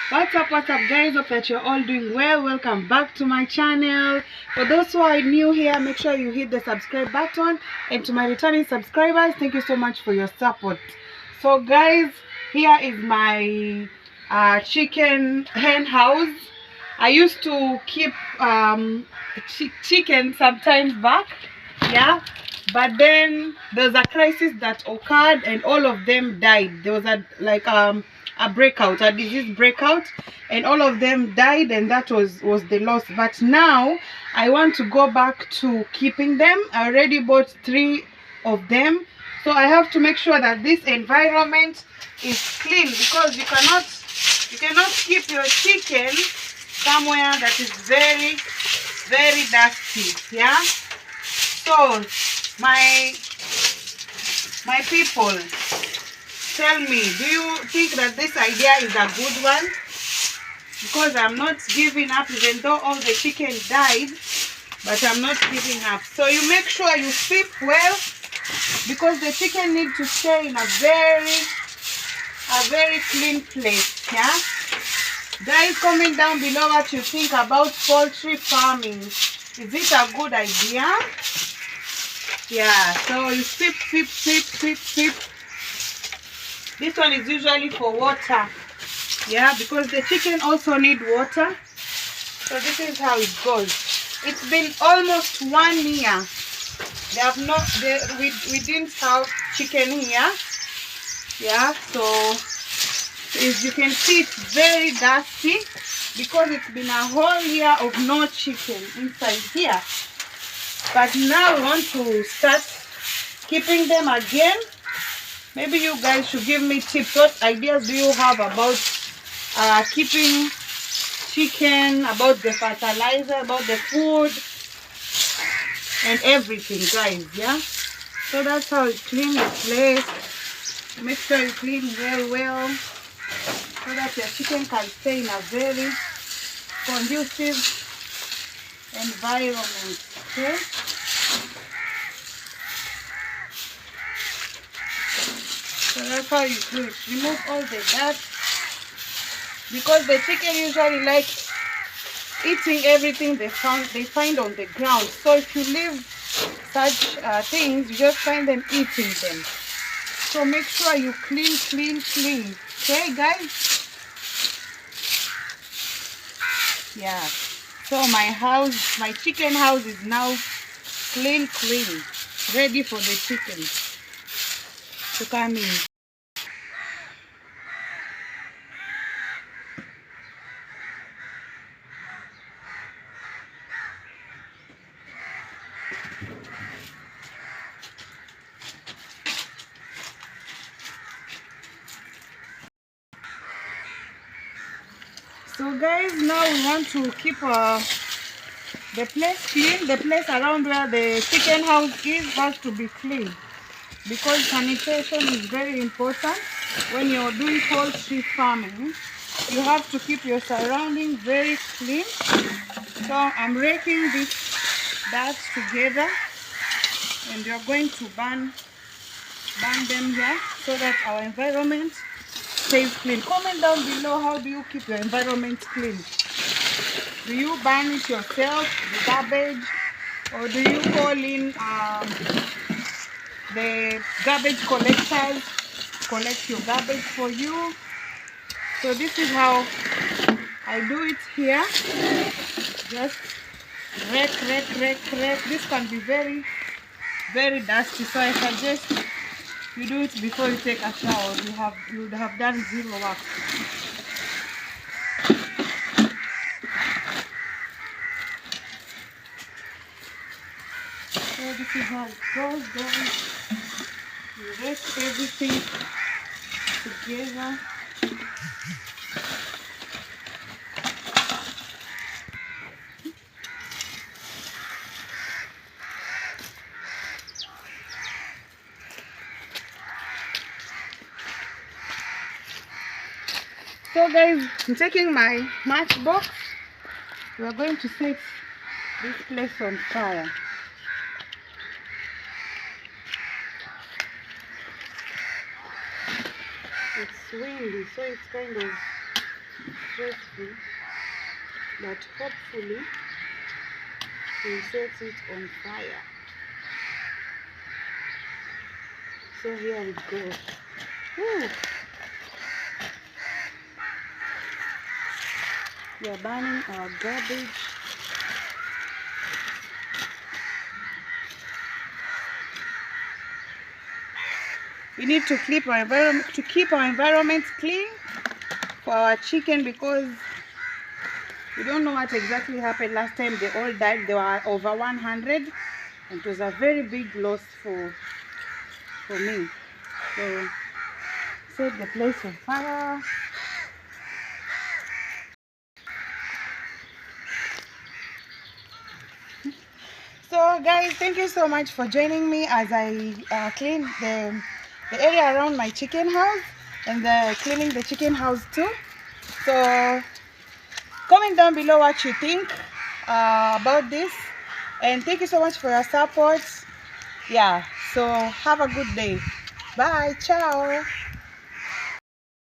What's up guys, hope that you're all doing well. Welcome back to my channel. For those who are new here, make sure you hit the subscribe button, and to my returning subscribers, thank you so much for your support. So guys, here is my chicken hen house. I used to keep chicken sometimes back, yeah, but then there's a crisis that occurred and all of them died. There was a breakout, a disease breakout, and all of them died, and that was the loss. But now I want to go back to keeping them. I already bought 3 of them, so I have to make sure that this environment is clean, because you cannot keep your chicken somewhere that is very dusty. Yeah, so my people, tell me, do you think that this idea is a good one? Because I'm not giving up, even though all the chicken died, but I'm not giving up. So you make sure you sweep well, because the chicken need to stay in a very clean place. Yeah, guys, comment down below what you think about poultry farming. Is it a good idea? Yeah, so you sweep. This one is usually for water, yeah, because the chicken also need water. So this is how it goes. It's been almost 1 year. We didn't have chicken here. Yeah, so as you can see, it's very dusty because it's been a whole year of no chicken inside here. But now we want to start keeping them again. Maybe you guys should give me tips. What ideas do you have about keeping chicken, about the fertilizer, about the food, and everything, guys? Yeah, so that's how you clean the place. Make sure you clean well, so that your chicken can stay in a very conducive environment. Okay, so that's how you do it. Remove all the dirt, because the chicken usually like eating everything they find on the ground. So if you leave such things, you just find them eating them. So make sure you clean. Okay, guys? Yeah. So my chicken house is now clean, ready for the chickens to come in. So guys, now we want to keep the place clean. The place around where the chicken house is has to be clean, because sanitation is very important when you're doing poultry farming. You have to keep your surroundings very clean. So I'm raking this dirt together, and you're going to burn them here, so that our environment stays clean. Comment down below, how do you keep your environment clean? Do you burn it yourself, the garbage, or do you call in the garbage collectors collect your garbage for you? So this is how I do it here. Just rake. This can be very dusty, so I suggest you do it before you take a shower. You would have done zero work. So this is how it goes, guys. You rake everything together. So guys, I'm taking my matchbox. We are going to set this place on fire. It's windy, so it's kind of stressful, but hopefully he sets it on fire. So here we go. Woo. We are burning our garbage. We need to keep our environment clean for our chicken, because we don't know what exactly happened last time. They all died. There were over 100, and it was a very big loss for me. So set the place on fire. So guys, thank you so much for joining me as I clean the area around my chicken house, and cleaning the chicken house too. So comment down below what you think about this, and thank you so much for your support. Yeah, so have a good day. Bye. Ciao.